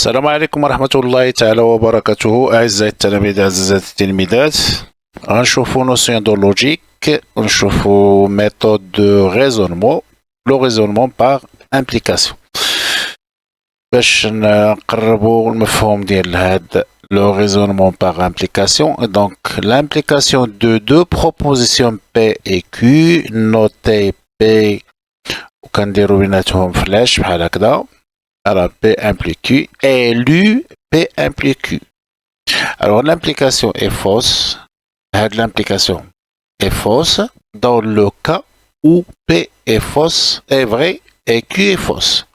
السلام عليكم ورحمة الله تعالى وبركاته. أعزائي التلاميذ أعزائي التلميذات، غنشوفو نوسيون دو لوجيك، ونشوفو ميثود دو ريزونمون، لو ريزونمون باغ امبليكاسيون، باش نقربو المفهوم ديال هاد لو ريزونمون باغ امبليكاسيون. دونك l'implication de deux propositions P et Q notées P وكنديرو بيناتهم فلاش بحال هكذا. Alors, P implique Q et lu P implique Q. Alors, l'implication est fausse. L'implication est fausse dans le cas où P est fausse, est vrai, et Q est fausse.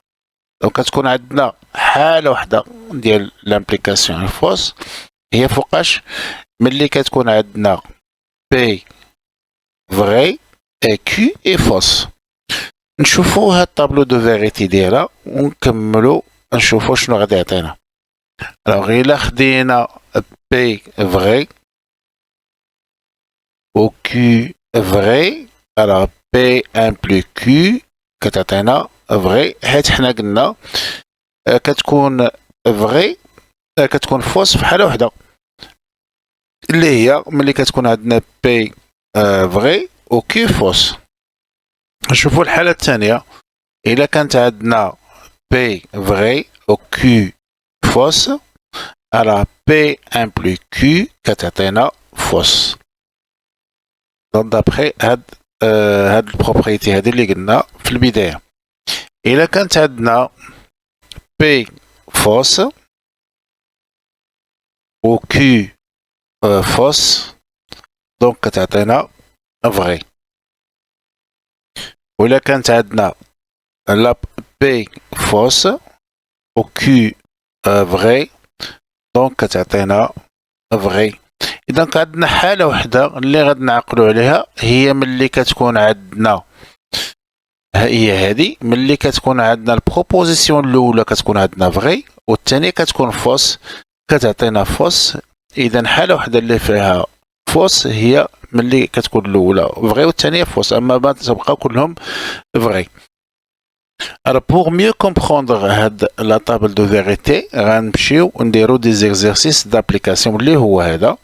Donc, كتكون عندنا حالة واحدة ديال l'implication est fausse هي فوقاش ملي كتكون عندنا P vrai et Q est fausse. نشوفو هاد الطابلو دو فيغيتي ديالها ونكملو نشوفو شنو غادي يعطينا. الوغ إلا خدينا بي فغي و كيو فغي، الوغ بي امبلي كيو كتعطينا فغي، حيت حنا قلنا كتكون فغي كتكون فوس في حالة وحدة اللي هي ملي كتكون عندنا بي فغي و كيو فوس. نشوفو الحالة الثانية، إلا كانت عندنا P vrai و Q fausse، alors P implique Q كتعطينا fausse. دونك دابخي هاد البروبريتي هادي اللي قلنا في البداية. إلا كانت عندنا P fausse و Q fausse، دونك كتعطينا vrai. وإلا كانت عندنا لا P fausse و Q vrai، دونك كتعطينا vrai. إذا عندنا حالة وحدة اللي غادي نعقلو عليها، هي ملي كتكون عندنا هي هادي، ملي كتكون عندنا البروبوزيسيون الأولى كتكون عندنا vrai والثانية كتكون فوس كتعطينا فوس. إذا حالة وحدة اللي فيها فوس هي ملي كتكون الأولى vrai والثانية فوس، أما بعد تبقى كلهم vrai. Alors pour mieux comprendre la table de vérité, غنمشيو ونديرو des exercices d'application اللي هو هذا.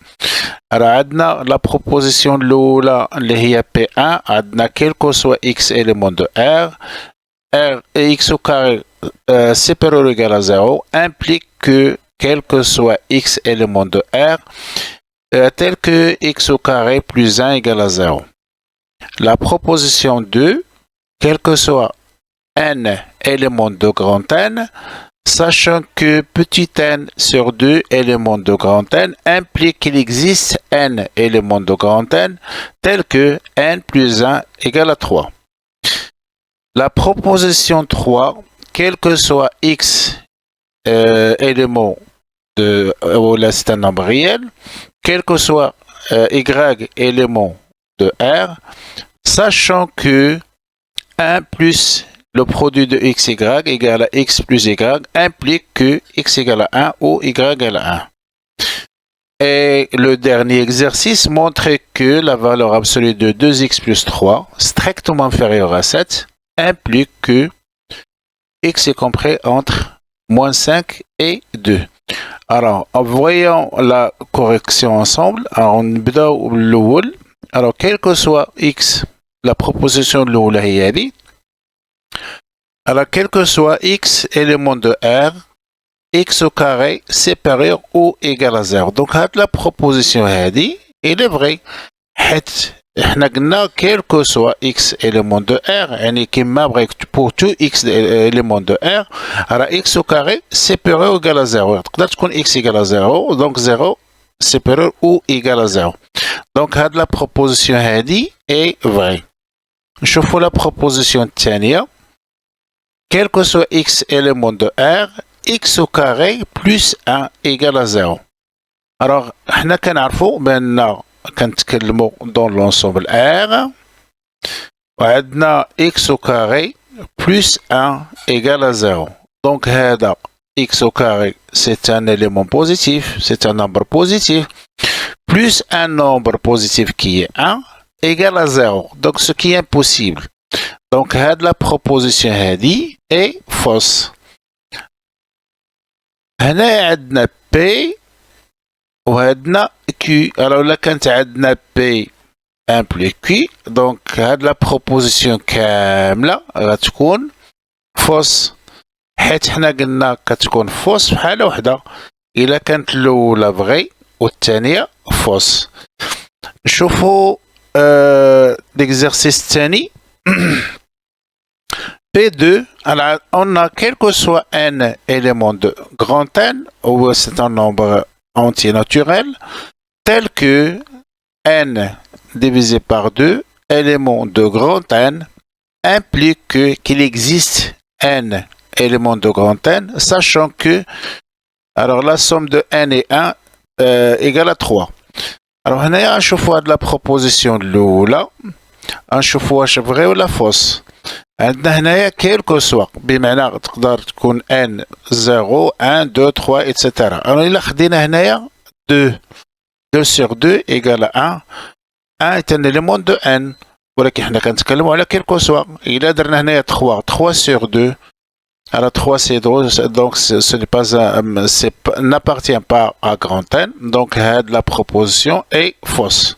راه عندنا la proposition الأولى اللي هي P1، عندنا quel que soit x élément de R x au carré supérieur ou égal à 0 implique que quel que soit x élément de R tel que x au carré plus 1 égale à 0. La proposition 2, quel que soit n éléments de grand N, sachant que petit n sur 2 éléments de grand N implique qu'il existe n éléments de grand N, tel que n plus 1 égale à 3. La proposition 3, quel que soit x éléments de, là c'est un nombre réel, quel que soit y élément de R, sachant que 1 plus le produit de x, y égale à x plus y implique que x égale à 1 ou y égale à 1. Et le dernier exercice montre que la valeur absolue de 2x plus 3, strictement inférieure à 7, implique que x est compris entre moins 5 et 2. Alors, en voyant la correction ensemble, on بداو الأول. Alors, quel que soit x, la proposition الأولى هي هذه. Alors, quel que soit x élément de R, x au carré supérieur ou égal à 0. Donc, la proposition هذه elle est vraie. حيت احنا قلنا quel que soit x élément de R، يعني كيما بغيت pour tout x élément de R، alors x au carré supérieur ou égal à 0. تقدر تكون x égal à 0، donc 0 supérieur ou égal à 0. Donc la proposition هذه est vraie. نشوفوا la proposition الثانية. Quel que soit x élément de R, x au carré plus 1 égale à 0. Alors, حنا كنعرفوا بأن كنتكلموا dans l'ensemble R وعندنا x au carré plus 1 égale à 0. Donc, هذا x au carré c'est un élément positif, c'est un nombre positif, plus un nombre positif qui est 1 égale à 0. Donc, ce qui est impossible. Donc, la proposition est fausse. هنا عندنا P وعندنا Q. Alors là كانت عندنا P implique Q, donc هاد لا بروبوزيسيون كاملة غتكون فوس، حيت حنا قلنا كتكون فوس في حالة وحدة إلا كانت الأولى فغي والثانية فوس. نشوفو l'exercice الثاني. P2, alors on a quel que soit n éléments de grand N, ou c'est un nombre entier naturel, tel que n divisé par 2 éléments de grand N implique qu'il existe n éléments de grand N, sachant que alors la somme de n et 1 égale à 3. Alors هنا نشوفوا هاد la proposition الأولى، نشوفوا واش vrai ولا fausse. عندنا هنايا كيلكو سوا، بمعنى تقدر تكون n 0 1 2 3 etc. alors إلا خدينا هنايا 2 sur 2 égale à 1 est un élément de n، ولكن حنا كنتكلموا على كيلكو سوا. إلا درنا هنايا 3 sur 2 alors 3 c'est drôle, donc ce n'est pas n'appartient pas à grand N, donc la proposition est fausse.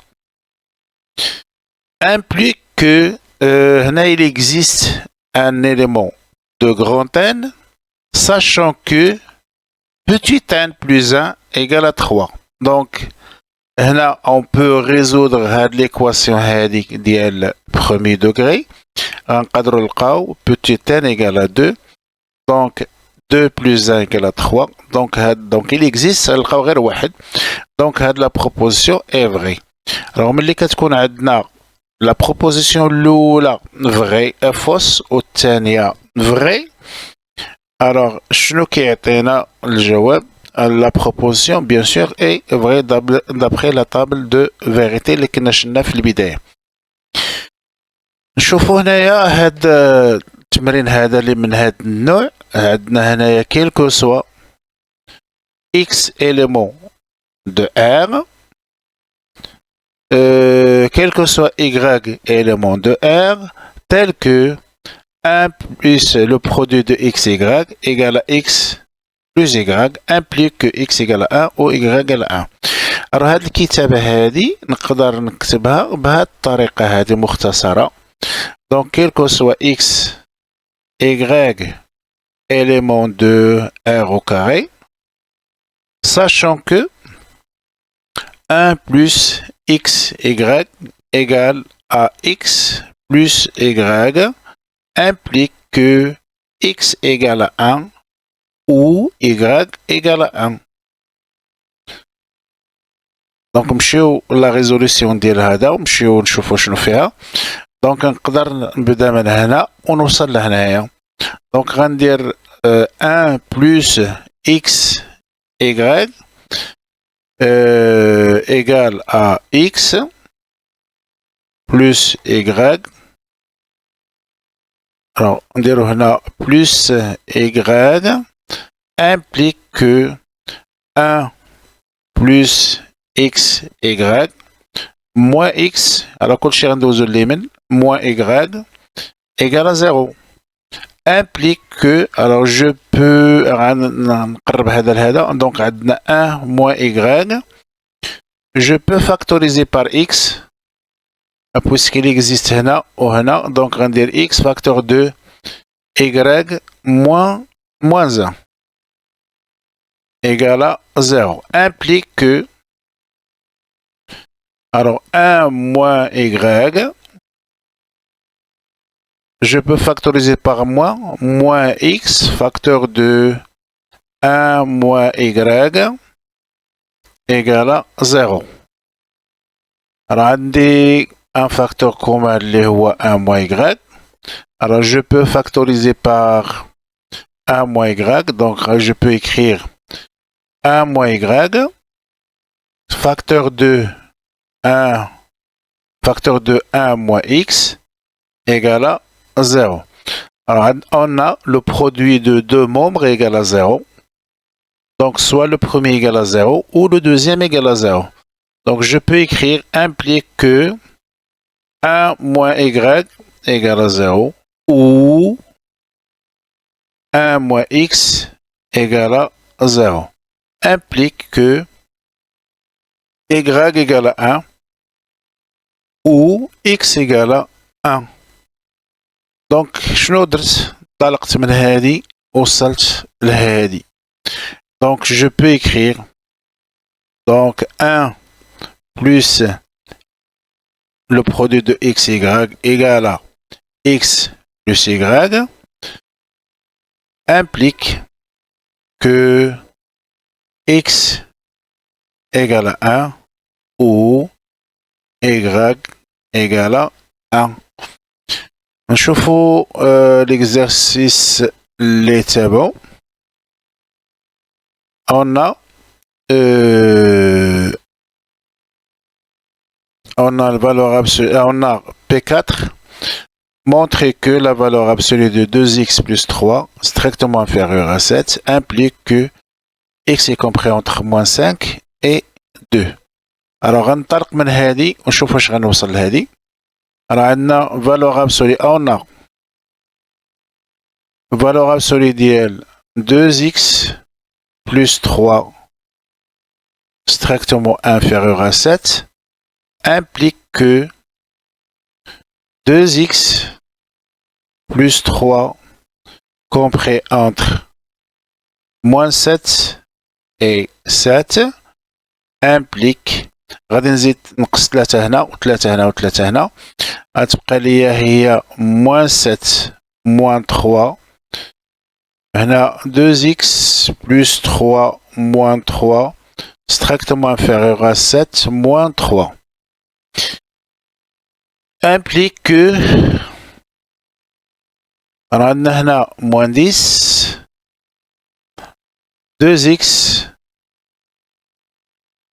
Implique que il existe un élément de grand N, sachant que petit n plus 1 égale à 3. Donc, là, on peut résoudre l'équation ديال premier degré. غنقدروا نلقاو petit n égale à 2. Donc 2 plus 1 égale à 3. Donc il existe نلقاو غير واحد. Donc la proposition est vraie. Alors ملي كتكون عندنا la proposition الأولى vraie fausse والثانية vraie، alors شنو كيعطينا الجواب؟ La proposition bien sûr est vraie d'après la table de vérité اللي كنا شفنا في البداية. نشوفوا هنايا هاد التمرين هذا اللي من هاد النوع. عندنا هنايا كيلكو سوا x élément de R, quel que soit y élément de R, tel que 1 plus le produit de x, y égale à x plus y implique que x égale à 1 ou y égale à 1. Alors هاد الكتابة هادي نقدر نكتبها بهاد الطريقة هادي مختصرة. Donc quel que soit x, y élément de R au carré, sachant que 1 plus x, y égale à x plus y implique que x égale à 1 ou y égale à 1. Donc نمشيو la résolution ديال هذا ونمشيو نشوفوا شنو فيها. دونك نقدر نبدا من هنا ونوصل لهنايا. دونك غندير 1 plus x y égale à x plus y. Alors on dirait هنا plus y implique que 1 plus x y moins x, alors كل شيء غندوزو لليمين moins y égale à 0 implique que, alors je peux نقرب هذا لهذا. donc عندنا 1 moins y, je peux factoriser par x puisqu'il existe هنا وهنا. donc غندير x facteur 2 y moins 1 égale à 0 implique que, alors 1 moins y, je peux factoriser par moins x facteur de 1 moins y égale à 0. Alors عندي un facteur commun اللي هو 1 moins y. Alors je peux factoriser par 1 moins y. Donc je peux écrire 1 moins y facteur de 1 facteur de 1 moins x égale à 0. Alors on a le produit de deux membres égal à 0. Donc soit le premier égal à 0 ou le deuxième égal à 0. Donc je peux écrire implique que 1 moins y égale à 0 ou 1 moins x égale à 0 implique que y égale à 1 ou x égale à 1. Donc شنو درت؟ انطلقت من هذه وصلت لهذه. Donc je peux écrire donc 1 plus le produit de x et y égale à x plus y implique que x égale à 1 ou y égale à 1. نشوفوا l'exercice اللي تابعو. On a la valeur absolue, on a P4. Montrer que la valeur absolue de 2x plus 3 strictement inférieure à 7 implique que x est compris entre moins 5 et 2. Alors غنطلق من هذه ونشوف واش غنوصل لهذه. راه عندنا valeur absolue, on a valeur absolue ديال 2x plus 3 strictement inférieur à 7 implique que 2x plus 3 compris entre moins 7 et 7 implique غادي نزيد نقص 3 هنا و3 هنا و3 هنا غتبقى ليا هي moins 7 moins 3 هنا 2x plus 3 moins 3 strictement inférieur à 7 moins 3 implique que عندنا هنا moins 10 2x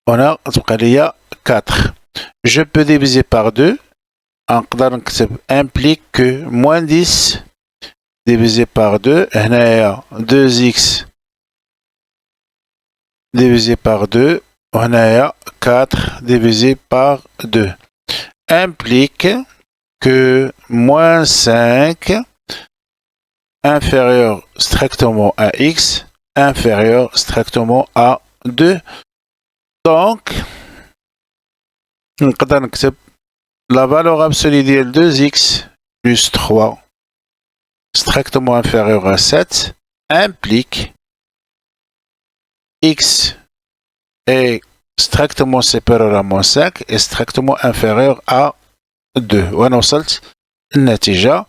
هنا تبقى ليا 4. Je peux diviser par 2 نقدر نكتب implique que moins 10 divisé par 2 هنايا 2x divisé par 2 وهنايا 4 divisé par 2 implique que moins 5 inférieur strictement à x inférieur strictement à 2. Donc نقدر نكتب la valeur absolue ديال 2x plus 3 strictement inférieur à 7 implique x est strictement supérieur à moins 5 et strictement inférieur à 2. وانا وصلت النتيجة.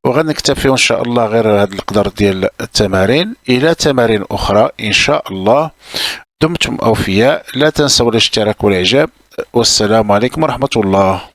وغنكتفي ان شاء الله غير هذا القدر ديال التمارين. الى تمارين اخرى ان شاء الله. دمتم اوفياء. لا تنسوا الاشتراك والاعجاب. والسلام عليكم ورحمة الله.